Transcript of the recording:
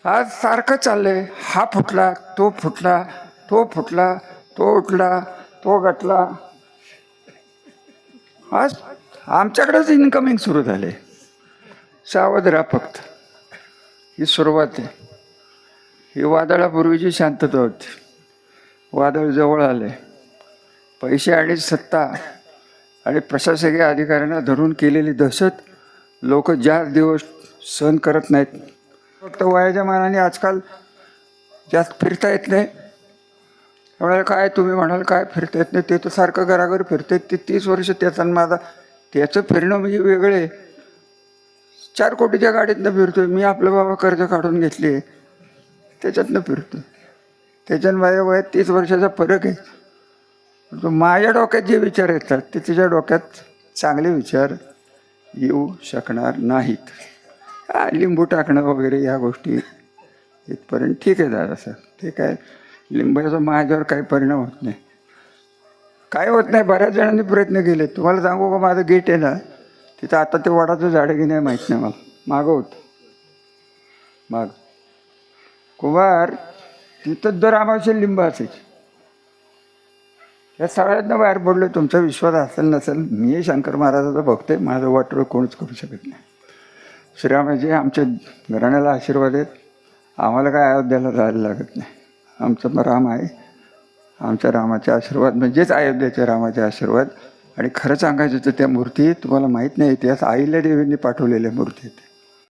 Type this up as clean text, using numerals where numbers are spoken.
आज सारखं चाललंय, हा फुटला, तो फुटला, तो फुटला, तो उठला, तो गटला. आज आमच्याकडेच इन्कमिंग सुरू झाले. सावध राहा फक्त, ही सुरुवात आहे. ही वादळापूर्वीची शांतता होती. वादळ जवळ आले. पैसे आणि सत्ता आणि प्रशासकीय अधिकाऱ्यांना धरून केलेली दहशत लोक ज्या दिवस सहन करत नाहीत. फक्त वयाच्या मानाने आजकाल जास्त फिरता येत नाही. त्यामुळे काय तुम्ही म्हणाल काय फिरता येत नाही, ते तर सारखं घराघर फिरतात. ते 30 वर्ष त्याचा माझा त्याचं फिरणं म्हणजे वेगळे. 4 कोटीच्या गाडीतनं फिरतोय मी. आपलं बाबा कर्ज काढून घेतली त्याच्यातनं फिरतोय. त्याच्यानं माझ्या वयात 30 वर्षाचा फरक आहे. माझ्या डोक्यात जे विचार येतात ते तिच्या डोक्यात चांगले विचार येऊ शकणार नाहीत. लिंबू टाकणं वगैरे या गोष्टी इथपर्यंत ठीक आहे दादा सर. ते काय लिंबाचा माझ्यावर काही परिणाम होत नाही, काय होत नाही. बऱ्याच जणांनी प्रयत्न केले. तुम्हाला सांगू का, माझं गेट आहे ना तिथं आता ते वडाचं झाड की नाही माहीत नाही मला. मागं होतं माग कुंभार तिथं दर अमावस्या लिंब असायची. या सगळ्यांना बाहेर पडलो. तुमचा विश्वास असेल नसेल, मी शंकर महाराजाचा भक्त आहे. माझं वाटोळं कोणच करू शकत नाही. श्रीरामाचे आमच्या घराण्याला आशीर्वाद आहेत. आम्हाला काय अयोध्याला जायला लागत नाही. आमचं राम आहे. आमच्या रामाचे आशीर्वाद म्हणजेच अयोध्येच्या रामाचे आशीर्वाद. आणि खरं सांगायचं तर त्या मूर्ती तुम्हाला माहीत नाही, इतिहास अहिल्यादेवींनी पाठवलेल्या मूर्ती आहेत.